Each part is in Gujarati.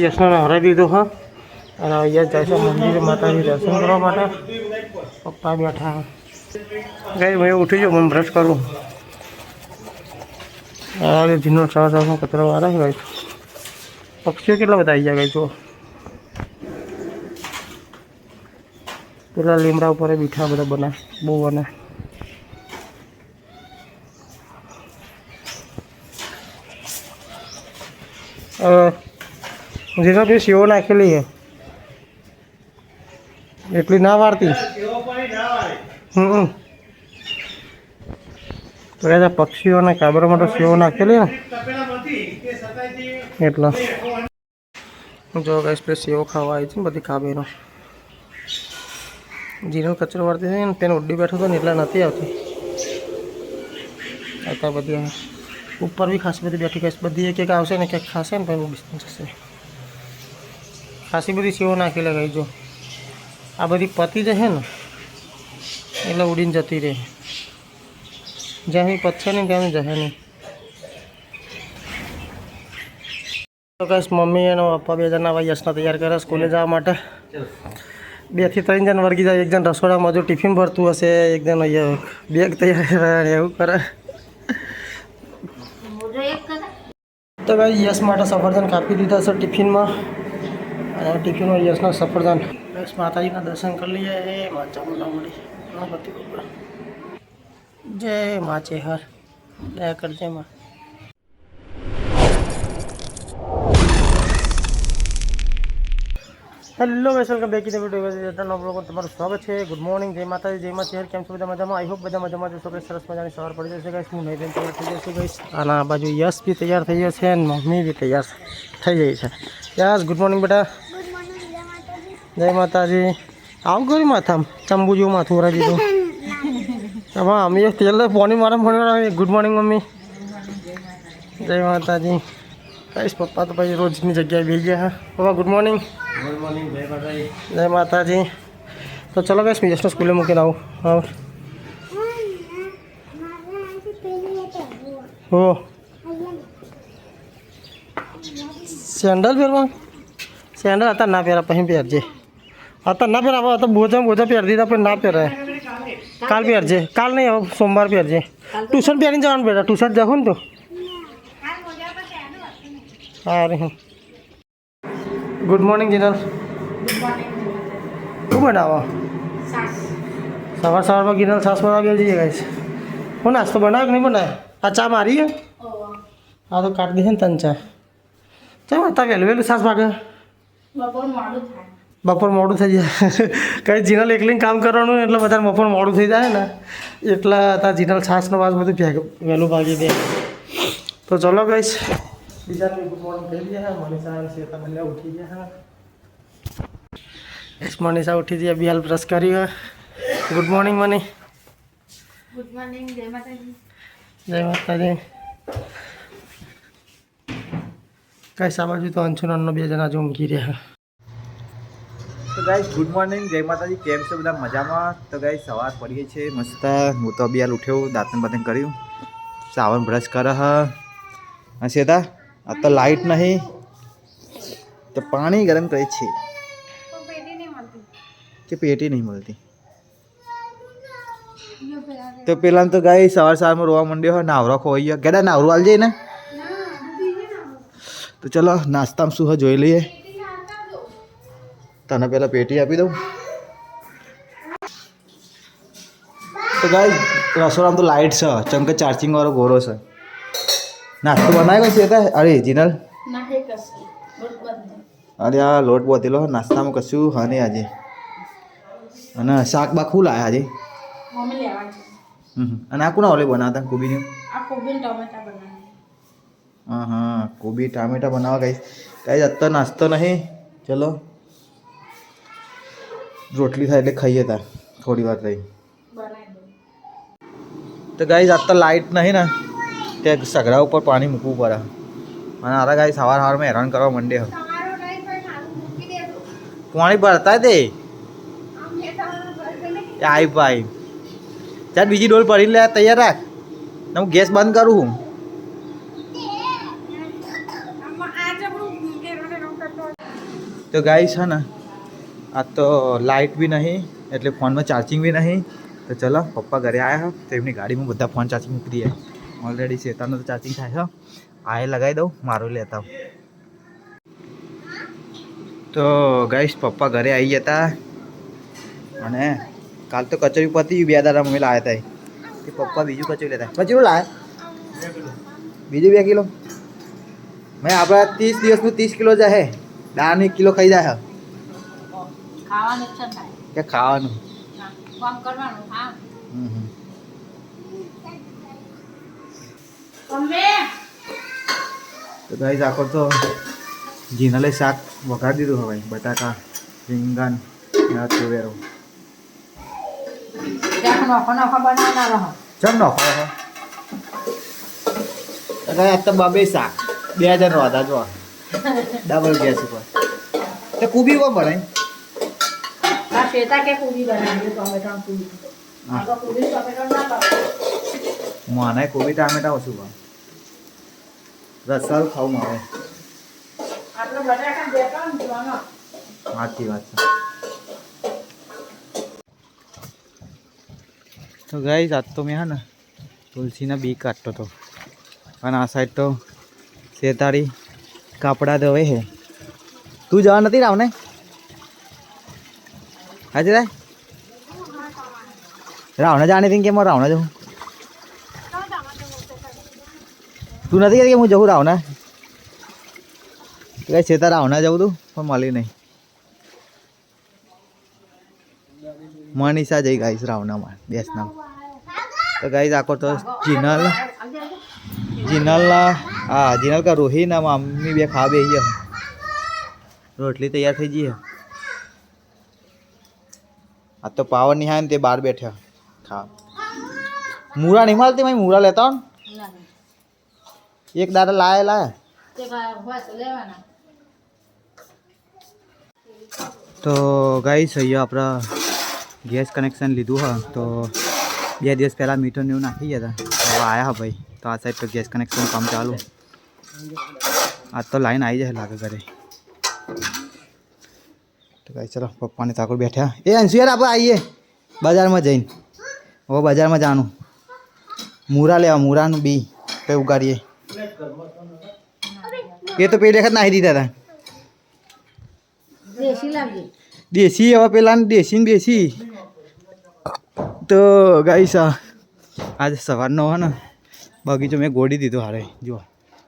યશને હરાવી દીધો હા અને અહીંયા જાય છે મંદિરે માતાજી દર્શન કરવા માટે. પપ્પા બેઠા ગઈ ભાઈ ઉઠી જાઉં મને બ્રશ કરું. જીનો સવા કચરો વાળા છે ભાઈ. પક્ષીઓ કેટલા બધા આવી જાય ગઈ જો પેલા લીમડા ઉપર બીઠા બધા બને બહુ બને. જેનો બી સેવો નાખેલી છે એટલી ના વાળતી. તો એ પક્ષીઓ અને કાબરા માટે સેવો નાખેલી ને એટલા જો ગઈ પેલી સેવો ખાવા આવી છે ને બધી કાબેનો. જીનો કચરો વાળતી હતી ને તેને ઉડી બેઠો હતો ને એટલા નથી આવતી. અત્યારે બધી ઉપર બી ખાસી બધી બેઠી ગઈ બધી એક એક આવશે ને ક્યાંક ખાશે ને પછી ડિસ્ટન્સ જશે. ખાસી બધી સેવો નાખી લગાવી જો આ બધી પતી જશે ને એટલે ઉડીને જતી રહે. જ્યાંથી પતશે ને ત્યાંથી જશે નહીં. તો કઈશ મમ્મી અને પપ્પા 2 જણા આવા યશના તૈયાર કરે સ્કૂલે જવા માટે. 2 થી 3 જણ વર્ગી જાય. એક જણ રસોડામાં જો ટિફિન ભરતું હશે, એક જણ અહીંયા બેગ તૈયાર એવું કરે. તો ભાઈ યશ માટે સફરજન કાપી દીધા છે ટિફિનમાં. અને ટિફિનમાં યશના સફરજન. બસ માતાજીના દર્શન કરી લઈએ. એ મા ચામુંડામણી ગણપતિ બાપા જય મા ચેહર દયા કરજે માં. Hello welcome back to video લોકો તમારું સ્વાગત છે. ગુડ મોર્નિંગ, જય માતાજી, જય મા ચેહર. કેમ છો બધા મજામાં? આઈ હોપ બધા મજામાં જશો. કંઈ સરસ મજાની સવાર પડી જશે ગાઈસ. હું નહીં તૈયાર થઈ જશે ગાઈસ. અને આ બાજુ યશ બી તૈયાર થઈ જશે અને મમ્મી બી તૈયાર થઈ જાય છે. યશ ગુડ મોર્નિંગ બેટા. જય માતાજી. આવું કર્યું માથામાં ચંબુ જેવું માથું વરાવી દીધું. હા અમે તેલ પાણી મારા ફોન. Good morning mummy. જય માતાજી. કઈશ પપ્પા તો ભાઈ રોજની જગ્યાએ બેસી ગયા. હા પપ્પા ગુડ મોર્નિંગ. Good morning. જય માતાજી. જય માતાજી. તો ચલો કઈશ હું યશને સ્કૂલે મૂકીને આવું. હા હો સેન્ડલ પહેરવા. સેન્ડલ અત્યારે ના પહેરા પછી પહેરજે. અત્યારે ના પહેરા હવે તો બોજા પહેરી દીધા પણ ના પહેરાય. કાલ પહેરજે. કાલ નહીં હવે સોમવાર પહેરજે. ટ્યુશન પહેરીને જવાનું બેટા. ટ્યુશન જાઉં ને તો હા રે. Good morning Jinal. શું બનાવો? સવારમાં ગિનલ છાસ બનાવી જઈએ ગાઈશ. હું નાસ્તો બનાવ્યો કે નહીં બનાવ્યો? આ ચા મારી હે. હા તો કાઢી દે ને તને ચા. ચાલ અત્યારે વહેલું છાસ ભાગે. બપોર મોડું થઈ જાય. કંઈ જીનલ એકલીને કામ કરવાનું એટલે વધારે બપોર મોડું થઈ જાય ને એટલે તાર જીનલ છાસનો વાસ બધું વહેલું ભાગી દે. તો ચલો ગાઈશ બીજાને ગુડ મોર્નિંગ કહી દઈએ. મનીષા અને શ્વેતા બંને ઉઠી ગયા. યસ મનીષા ઉઠી ગયા. બી હાલ બ્રશ કરી. Good morning money. Good morning. જય માતાજી. જય માતાજી. ગાઈસ આ બાજુ તો અંશુનનો 2 જણા જો ઊંઘી રહ્યા. તો ગાઈસ ગુડ મોર્નિંગ, જય માતાજી. કેમ છો બધા? મજામાં? તો ગાઈસ સવાર પડી ગઈ છે મસ્ત. હું તો બી હાલ ઉઠ્યો, દાંતન બાતન કર્યું, સાવન બ્રશ કરે. હા શ્વેતા આ તો લાઇટ નહીં તો પાણી ગરમ કરે છે કે પેટી નહીં મળતી. તો પેલા તો ગાય સવારમાં રોવા માંડ્યો હોય. નાવરો ખોઈ ગયો. કેડા નાવરું આલ જઈએ ને. તો ચલો નાસ્તામાં શું હોય જોઈ લઈએ. તને પેલા પેટી આપી દઉં. તો ગાય રસોડામાં તો લાઇટ છે ચમકે ચાર્જિંગ વાળો ગોરો છે. નાસ્તો બનાવ્યો છે હતા? અરે જીનલ અરે આ લોટ બોતેલો નાસ્તામાં કશું હા નહીં આજે. અને શાક બા ખુલ આવ્યા આજે. અને આ કોના ઓલે બનાવતા કોબીની? હા હા કોબી ટામેટા બનાવવા ગઈ. કઈ અત્યારે નાસ્તો નહીં. ચલો રોટલી થાય એટલે ખાઈએ તા થોડી વાર રહી. તો ગાઈઝ આજ તો લાઇટ નહીં ને ત્યાં સગડા ઉપર પાણી મૂકવું પડે. અને આરા ગાય સવારમાં હેરાન કરવા માંડે. પાણી ભરતા દે આઈ ભાઈ. ચાલ બીજી ડોલ ભરી લે તૈયાર રાખ. હું ગેસ બંધ કરું. તો ગાઈસ है ना आज तो लाइट भी नहीं એટલે ફોનમાં ચાર્જિંગ બી નહીં તો ચલો પપ્પા ઘરે આવ્યા હો તો એમની ગાડીમાં બધા ફોન ચાર્જિંગ મૂકી દઈએ ઓલરેડી શેતાનો તો ચાર્જિંગ થાય છે આ લગાવી દઉં મારું લેતા તો ગાઈસ પપ્પા ઘરે આવી જતા અને કાલ તો કચોરી પતી બે દાડા મમ્મી લાવ્યા હતા કે પપ્પા બીજું કચોરી લેતા કચોરી લાવ્યા બીજું 2 કિલો મેં આપણા 30 દિવસનું 30 કિલો જાય દાળ 1 કિલો ખાઈ જાય ખાવાનું છે થાય કે ખાવાનું કામ કરવાનું હા તો ગાઈસ આખો તો જીનલે શાક વઘારી દીધું હવે બટાકા રીંગણ આ તુવેરો ત્યાં નોખો બનાવના રહો ચમ નોખો અરે આ તો બબે શાક 2 જણ રોતા જો ડબલ ગેસ ઉપર તો કુબી કો બનાય આ શેતા કે પૂરી બનાવી ટમેટા પૂરી આ તો પૂરી ટમેટા ના પાડો મને કોબી ટામેટા ઓછું ભાવ રસાળ ખાવું મારે આટલો બટાકા દેતા ને જોવાનો સાચી વાત છે તો ગાઈસ આજ તો મેં હે ને તુલસીના બી કાઢતો હતો અને આ સાઈડ તો શેતારી કાપડા ધોવે છે તું જવા નથી રાવ ને હાજી રાય રાવણે જાણી હતી કે મારે રાવણે જવું તું નથી કહેતી કે હું જવું રાવણા કઈ છેતા રાવણા જવું તું પણ મળી નહીં મનીષા જઈ ગાઈશ રાવણામાં બેસના તો ગાઈશ આખો તો જીનલ હા જીનલ કા રોહી ના મમ્મી બે ખા બે રોટલી તૈયાર થઈ ગઈ આ તો પાવર નહીં આવે ને તે બહાર બેઠા ખા મૂરા નહીં મળતી મેં મૂરા લેતા હો એક દાડા લાયા તો ગાઈસ અહીંયા આપણા ગેસ કનેક્શન લીધું હા તો 2 દિવસ પહેલાં મીટર ને એવું નાખી ગયા હતા હવે આવ્યા ભાઈ તો આ સાઈડ તો ગેસ કનેક્શનનું કામ ચાલુ આજ તો લાઈન આવી જાય લાગે ઘરે તો ગાઈસ ચલો પપ્પાને તાકડ બેઠા એ અંશુ યાર આપણે આવીએ બજારમાં જઈને હવે બજારમાં જવાનું મૂરા લેવા મૂરાનું બી કંઈ ઉગાડીએ એ તો પેલી વખત નાખી દીધા હતા દેશી લાગી દેશી હવે પેલા દેશી ને દેશી તો ગાઈસ આજે સવારનો હોય ને બગીચો મેં ગોળી દીધો હારે જો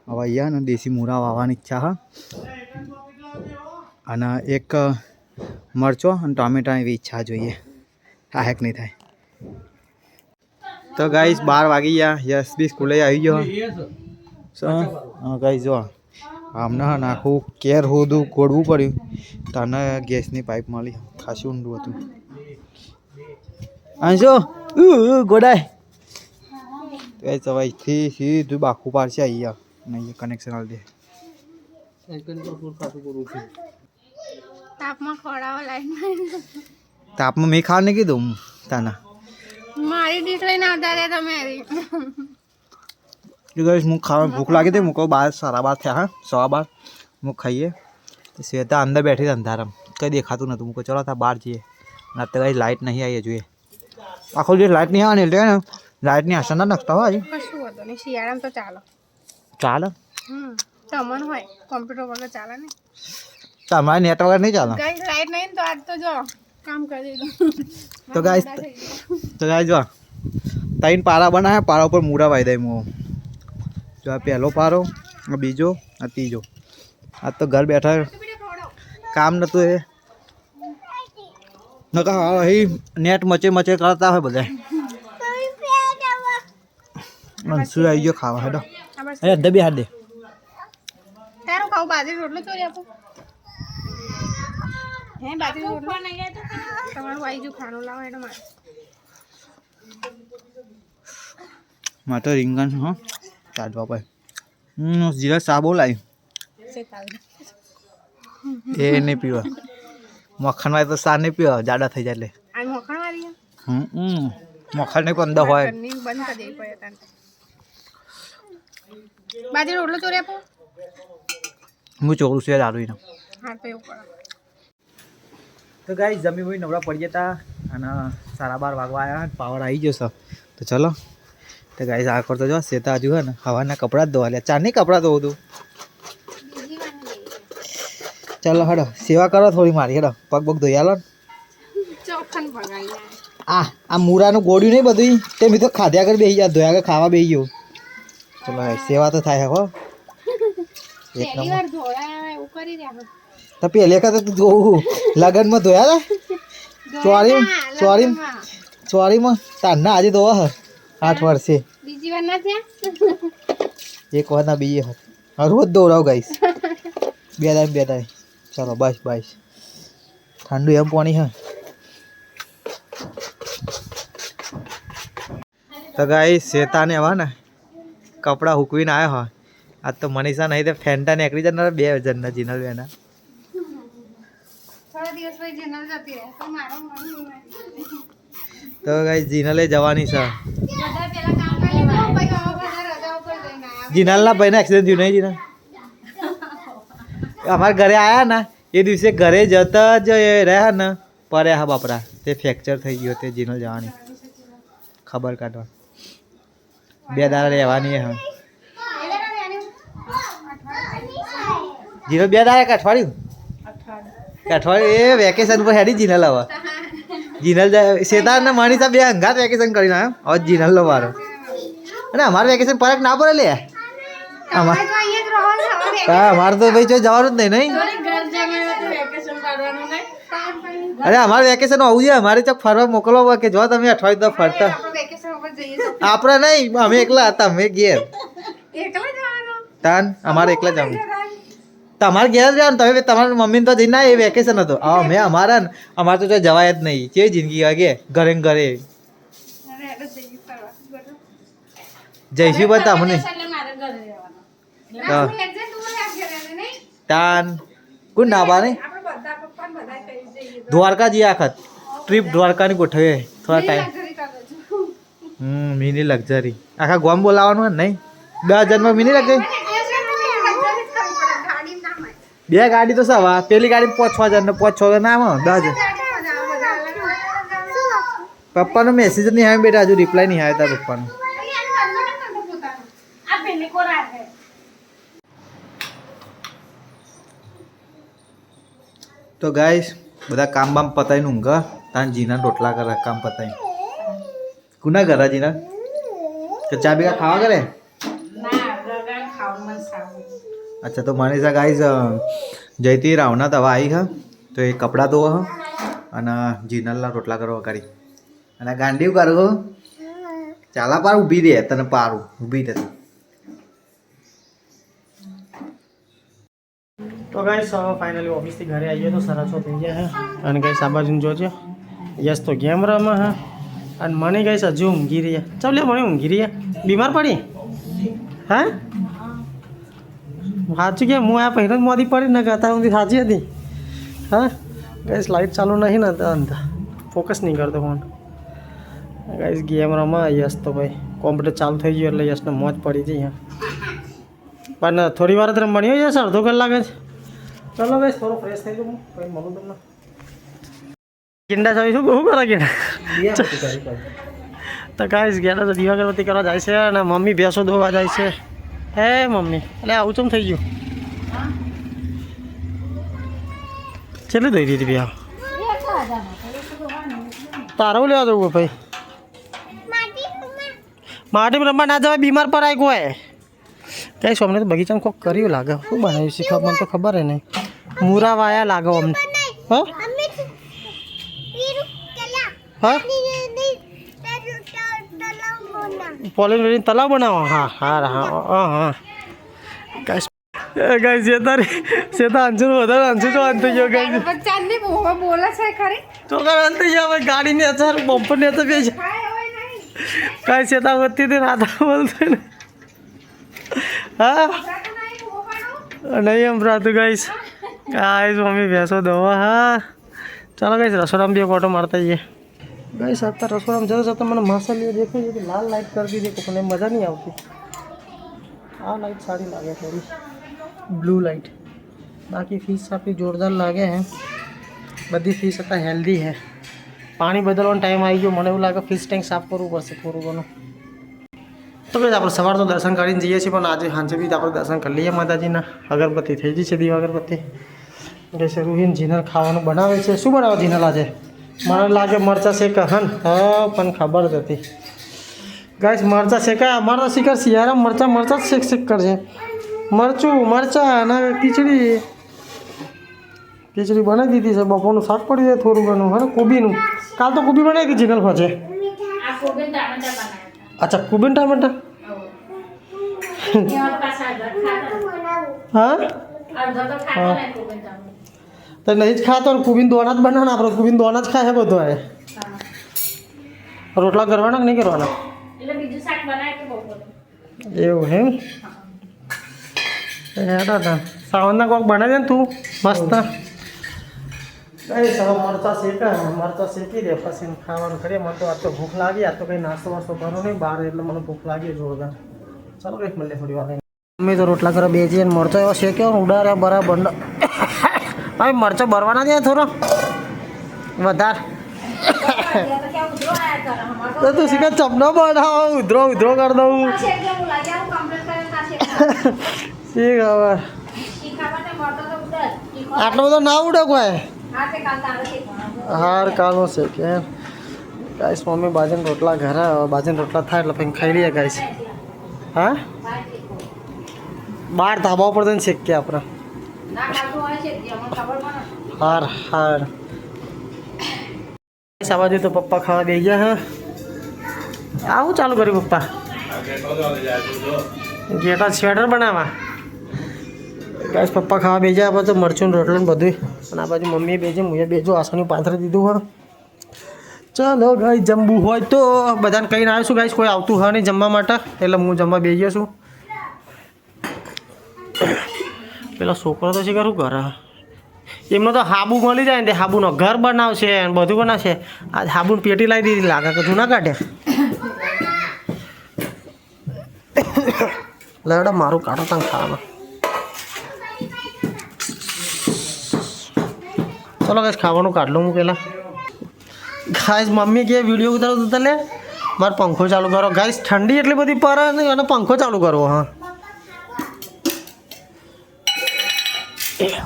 હવે અહીંયા ને દેશી મૂરા વાવવાની ઈચ્છા હા અને એક મરચો અને ટામેટા એવી ઈચ્છા જોઈએ આ હેક નહીં થાય તો ગાઈસ 12 વાગી ગયા યસ બી સ્કૂલે આવી ગયો હા ગાઈસ જો હમણાં નાખું કેર હોદું ગોળવું પડ્યું તને ગેસની પાઇપ મળી ખાસી ઊંડું હતું અંશો ગોડાય તો અહીંથી સીધું બાખું પાડશે અહીંયા અને અહીંયા કનેક્શન આવી દે તાપમાં ખોડાવા લાઈન તાપમાં મેં ખાવા નહીં કીધું તાના મારી ડીશ લઈને આવતા રે તમે હું ખાવા ભૂખ લાગી હતી મૂકો 12 થયા હા 12 હું ખાઈએ શ્વેતા અંદર બેઠી હતી અંધારામ કંઈ દેખાતું નહોતું મૂકો ચલો ત્યાં બહાર જઈએ અને અત્યારે લાઇટ નહીં આવી જોઈએ આખો દિવસ લાઇટ નહીં આવવાની એટલે ને લાઇટની આશા ના નાખતા હોય કશું હતું નહીં શિયાળામાં તો ચાલો ચાલે તમન હોય કોમ્પ્યુટર વગર ચાલે ને તમારે નેટ વગર નહીં ચાલે ગાઈસ લાઈટ નહીં તો આજ તો જો કામ કરી દીધું તો ગાઈસ જો 3 પારા બનાવ્યા પારા ઉપર મૂરા વાઈ દે હું જો આ પહેલો પારો આ બીજો આ ત્રીજો આ તો ઘર બેઠા કામ નતું એ નકા અહીં નેટ મચે કરતા હોય બધા શું આવી ગયો ખાવા હેડો અરે અડધે બી હાથ દે તારું ખાવ બાજરી રોટલો ચોરી આપો હે બાજરી રોટલો નહીં આવે તો તમારું આવી જો ખાણું લાવો એનો મારે તો રીંગણ હા કાઢવા પડે જીરા સાબો લાવી એ નહીં પીવા મખણ વાળી તો સા નહીં પીવા જાડા થઈ જાય એટલે આ મખણ વાળી મખણ નહીં પણ અંદર હોય બંધ કરી દે પડે તાન બાજરી રોટલો ચોરી આપો હું ચોરું છે દારૂ હા તો એવું કરો તો ગાઈસ જમી ભાઈ નવરા પડી જતા અને 12:30 વાગવા આવ્યા અને પાવર આવી ગયો છે. તો ચલો તો ગાઈસ આ કરતો જો શેતા હજુ હે ને હવાના કપડાં જ ધોવા લે. ચારની કપડાં ધોવું તું. ચલો હડો સેવા કરો થોડી મારી. હેડો પગ પગ ધોઈ આલો. આ મૂરાનું ગોળ્યું નહીં બધું તે મેં તો ખાધ્યા આગળ બેસી ગયા ધોયા આગળ ખાવા બેસી ગયો. ચલો ગાઈસ સેવા તો થાય હો. એક નંબર તો પહેલે વખત ધોવું લગનમાં ધોયા હતા ચોરીમાં તારના આજે ધોવા હ 8 વર્ષે બીજી વાર ના થયા એક વાર ના બીજી હા રોજ દોડાવ ગાઈસ બે દાય ચલો બસ ઠંડુ એમ પાણી હા. તો ગાઈસ શેતાને હવા ને કપડાં હુકવીને આવ્યા હોય. આજ તો મનીષા નહીં તો ફેન્ટા નીકળી જનાર 2 જણના જીનલ બેના. તો ગાઈસ જીનલે જવાની છે. જીનલના ભાઈને એક્સિડન્ટ થયું નહીં જીનલ? અમારા ઘરે આવ્યા ને એ દિવસે ઘરે જતા જ રહ્યા ને પડ્યા હા બાપરા તે ફ્રેક્ચર થઈ ગયો તે જીનલ જવાની ખબર કાઢવા 2 દાડા રહેવાની હા. જીનલ 2 દાડા કે અઠવાડિયું એ વેકેશન પર હેડી જીનલ હવે જીનલ શેતાન ને મનીષા 2 અંગાત વેકેશન કરીને આવ્યો હવે જીનલ લો વારો. અને અમારું વેકેશન પરક ના પડે લે અમારે તો ભાઈ જો જવાનું જ નહીં. અરે અમારે વેકેશન આવું છે અમારે ચોક ફરવા મોકલવા કે જો તમે અઠવાડિયું ફરતા આપણે નહીં અમે એકલા હતા અમે ઘેર તાન અમારે એકલા જવાનું તમારે ઘેર જવાનું તમે તમારી મમ્મીને તો જઈને એ વેકેશન હતો અમે અમારા ને અમારે તો જવાય જ નહીં જે જિંદગી વાગે ઘરે ઘરે જઈશું બધા અમને તાન કોણ ના બા નહીં દ્વારકા જઈએ આખત ટ્રીપ દ્વારકાની ગોઠવીએ થોડા ટાઈમ મિની લક્ઝરી આખા ગોમ બોલાવવાનું હોય નહીં 10,000 મિની લક્ઝરી 2 ગાડી તો સવા પેલી ગાડી 5,000 ને 5,000 ના આમાં 10,000. પપ્પાનો મેસેજ નહીં આવ્યો બેટા હજુ રિપ્લાય નહીં આવ્યો તારા પપ્પાનો. તો ગાઈસ બધા કામ બામ પતાવીને ઊંઘા તાન જીના રોટલા કરે કામ પતાવી કુના ઘરે જીના તો ચા ભેગા ખાવા કરે અચ્છા. તો મનીષા ગાઈસ જયતી રાવના તવા આવી હા તો એ કપડાં ધોવા હ અને જીનલના રોટલા કરવા કરી અને ગાંડી કરો ચાલા પાર ઊભી રહે તને પારું ઊભી રહે. તો ગાઈસ ફાઇનલી ઓફિસથી ઘરે આવીએ તો 6:30 થઈ ગયા હે અને ગાઈસ આ બાજુ જોજો યસ તો ગેમ રમે હે અને મને ગાઈસ હજુ ઊંઘી રહ્યા. ચાલ લે મને ઊંઘી રહ્યા બીમાર પડી હા સાચું કે હું આ પહેલાં જ મોદી પડી ને કહેતા ઊંધી સાચી હતી હા. ગાઈસ લાઇટ ચાલુ નહીં ને અંધા ફોકસ નહીં કરતો ફોન. ગાઈસ ગેમ રમે યસ તો ભાઈ કોમ્પ્યુટર ચાલુ થઈ ગયું એટલે યસને મોજ પડી જઈ હા પણ થોડી વાર જ રમવાની હોય યસ અડધો કલાક જ. ચલો ગાઈસ થોડો ફ્રેશ થઈ જાઉં કંઈ મળું તમને. ગેંડા ચાવી શું બહુ કરે ગેંડા તો ગાઈસ ગેંડા તો દીવા અગરબત્તી કરવા જાય છે અને મમ્મી ભેંસો દોવા જાય છે. હે મમ્મી એટલે આવું ચમ થઈ ગયું છેલ્લે દઈ દીધી બે તારો લેવા જવું ભાઈ માટી રમવા ના જવાય બીમાર પડાય કોઈ કઈ અમને તો બગીચામાં કોક કર્યું લાગે શું બનાવ્યું શીખવા મને તો ખબર હે નહીં મૂરા વાયા લાગે અમને હા હા પોલીસ રેડી તલાવ બનાવો હા હા હા હા ગાઈસ ગાઈસ સેતા અંજુ વધારે અંજુ તો અંત થઈ ગયો ગાઈસ ચાંદની બોલે છે ખરી ચોકર અંત થઈ ગયો હવે ગાડીની અસર બમ્પરની અસર બે છે કાંઈ સેતા વધતી હતી રાતા બોલતો ને હા નહીં એમ રાતું ગાઈસ મમ્મી ભેંસો દવા હા ચાલો ગાઈસ રસોડામાં બી ઓટો મારતા જઈએ. ગાઈસ અત્યારે રસોડામાં જતા જતા મને મસાલીઓ દેખાય છે લાલ લાઇટ કરી દીધી કોઈને મજા નહીં આવતી. આ લાઇટ સારી લાગે થોડી બ્લુ લાઇટ બાકી ફીસ આપણી જોરદાર લાગે હે બધી ફિશ હતા હેલ્ધી હે. પાણી બદલવાનો ટાઈમ આવી ગયો. મને એવું લાગે ફિશ ટેન્ક સાફ કરવું પડશે થોડું ઘણું. તો ભાઈ આપણે સવાર તો દર્શન કરીને જઈએ છીએ, પણ આજે સાંજે બી આપણે દર્શન કરી લઈએ માતાજીના. અગરબત્તી થઈ ગઈ છે, દીવા અગરબત્તી. એટલે રૂહીન જીનલ ખાવાનું બનાવે છે. શું બનાવે જીનલ આજે? મને લાગે મરચાં શેકા હન. હા પણ ખબર જ હતી ગાઈસ, મરચાં શેકા. અમારા શિકાર શિયાળા મરચાં જ શેક કરશે. મરચાં અને ખીચડી બનાવી દીધી છે. બપોરનું શાક પડી જાય થોડું ઘણું. હા, કોબીનું. કાલ તો કોબી બનાવી હતી જીનલ પાસે. આ કોબીન ટામેટા બનાવ્યા અચ્છા, કોબીન ટામેટા. હતા. એમાં પાછા અડધા ખાતા. હા, અડધા તો ખાતા નહીં કોબીન ટામેટા. તો નહીં જ ખાતો ને કોબીન દોણા જ બનાવવાના. આપણે કોબીન દોણા જ ખાય બધો. હા. રોટલા કરવાના કે નહીં કરવાના? એટલે બીજું શાક બનાવે કે બપોરે. એવું એમ. હેડા સાવનના કોક બનાવી દે ને તું મસ્ત. કઈ સવા મરચાં શેકી દે પછી ખાવાનું કરીએ. મને તો આજ તો ભૂખ લાગી. આ તો કંઈ નાસ્તો વાસ્તો બનો નહીં બહાર, એટલે મને ભૂખ લાગી જોરદાર. ચાલો કંઈક મળીએ થોડી વાર. મમ્મી તો રોટલા કરવા બે જઈએ. મરચો એવો શેક્યો ઉડાડ્યા બરાબર. ભાઈ મરચો ભરવાના છે થોડો વધારે. તો તું શીખર ચપનો બનાવ. ઉધરો કરી દઉં. શી ખબર આટલો બધો ના ઉડે કોઈ. હાર કાલનો છે કે ગાઈસ. મમ્મી બાજન રોટલા ઘરે બાજન રોટલા થાય એટલે પછી ખાઈ લઈએ ગાઈસ. હા, બાર ધાબા ઉપર જઈને શીખીએ આપણે. હાર આ બાજુ તો પપ્પા ખાવા દઈ ગયા. હા, આવું ચાલુ કર્યું પપ્પા. ગેટા સ્વેટર બનાવવા ગાઈસ. પપ્પા ખાવા બેજા આપણે તો મરચું રોટલું બધું. અને આ બાજુ મમ્મીએ બેજે, હું બેજો આસોની પાથરી દીધું હોય. ચાલો ગાઈસ, જમવું હોય તો બધાને કહીને આવીશું ગાઈસ. કોઈ આવતું હોય નહીં જમવા માટે, એટલે હું જમવા બેસી ગયો છું. પેલા છોકરો તો શીખર શું કરે? એમનો તો હાબુ મળી જાય ને તે હાબુનો ઘર બનાવશે અને બધું બનાવશે. આ હાબુની પેટી લાવી દીધી લાગે કે જૂના કાઢે. લડા મારું કાઢો તાંગ ખાવાનું. ચલો ગાઈસ, ખાવાનું કાઢ લઉં હું પહેલાં. ગાઈસ મમ્મી કે વિડીયો ઉતારો તો લે મારે પંખો ચાલુ કરો. ગાઈસ ઠંડી એટલી બધી પડે નહીં અને પંખો ચાલુ કરવો.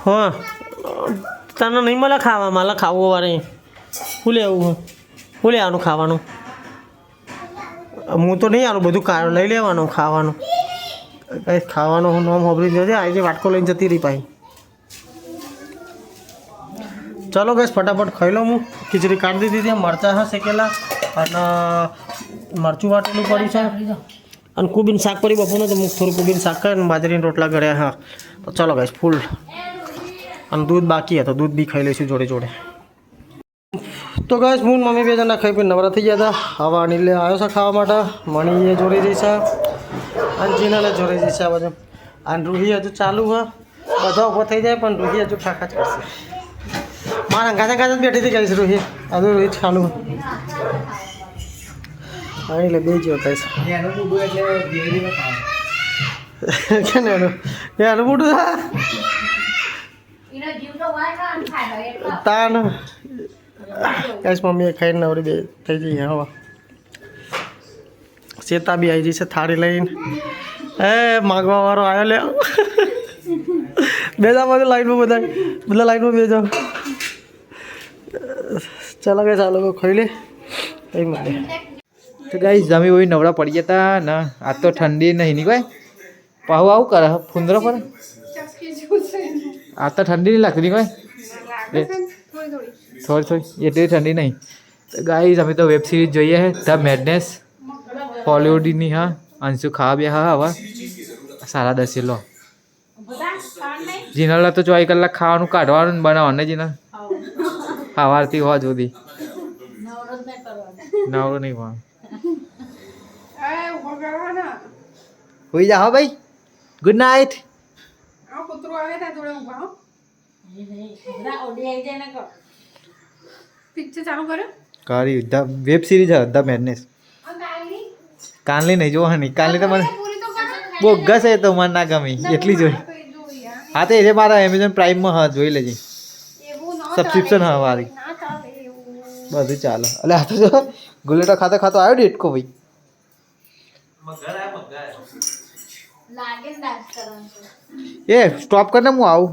હા તને નહીં મળે ખાવા. મારે ખાવું વારે શું લેવું? શું લેવાનું ખાવાનું? હું તો નહીં આવું બધું લઈ લેવાનું ખાવાનું. કંઈ ખાવાનું હું નામ હોબરી જશે. આજે વાટકો લઈને જતી રહી પાછી. ચલો ગેસ ફટાફટ ખાઈ લઉં. હું ખીચડી કાઢી દીધી. મરચાં હા શેકેલા અને મરચું વાટેલું પડ્યું છે. અને કુબીન શાક કરી બપોરનું તો થોડું કુબીન શાક કરીને બાજરીના રોટલા કર્યા. હા, તો ચલો ગેસ ફૂલ. અને દૂધ બાકી હતું, દૂધ બી ખાઈ લઈશું જોડે જોડે. તો ગાઈસ હું મમ્મી બે જણા ખાઈ પી નવરા થઈ ગયા હતા. હવે અનિલ આવ્યો છે ખાવા માટે. મણી એ જોડી રહી છે અને જીનલે જોડી રહી છે આ બાજુ. અને રૂહી હજુ ચાલુ હોય. બધા ઊભો થઈ જાય પણ રૂહી હજુ ખાખા જ કરશે. મારા ગાજા જ બેઠી હતી ગાઈસ રૂહી. હજુ રૂહી ચાલુ હા એટલે બે જ કહીશ કે એનું મોટું તાન. ગાઈસ મમ્મીએ ખાઈને નવરી બે થઈ જઈએ. હવે શેતા બી આવી જશે થાળી લઈને. માગવા વાળો આવ્યો લે. બેજા બધું લાઈનમાં બધા લાઈનમાં બેજો. ચાલો કે ચાલો ખાઈ લે કઈ મળે. તો ગાઈસ જમી હોય નવરા પડી ગયા હતા ને. આ તો ઠંડી નહીં ની કોઈ પાહુ આવું કરે ફુંદરો પર. આ તો ઠંડી નહીં લાગતી કોઈ થોડી એટલી ઠંડી નહીં. તો ગાઈસ અમે તો વેબ સિરીઝ જોઈએ છે ધ મેડનેસ હોલિવૂડની. હા, અંશુ ખાવા બે. હા હવે 10:30 લો. જીનલ તો 24 કલાક ખાવાનું કાઢવાનું બનાવવાનું ને જીનલ. સવારથી હોવા સુધી નવરો નહીં હોય. હોઈ જા. હા ભાઈ, ગુડ નાઇટ. કરી વેબ સિરીઝ ધ મેડનેસ. કાલની નહીં જોવાની. કાલની તો મને બોગસ છે તો મને ના ગમી એટલી જોઈ. હા તો એ મારા એમેઝોન પ્રાઇમમાં હા જોઈ લેજે. સબસ્ક્રિપ્શન હા વાળી ના ચાલે એવું. બધું ચાલે એટલે આ તો જો ગુલેટા ખાતા ખાતો આવ્યો ડેટકો ભાઈ લાગે ને ડાન્સ કરવાનું છે. એ સ્ટોપ કરીને હું આવું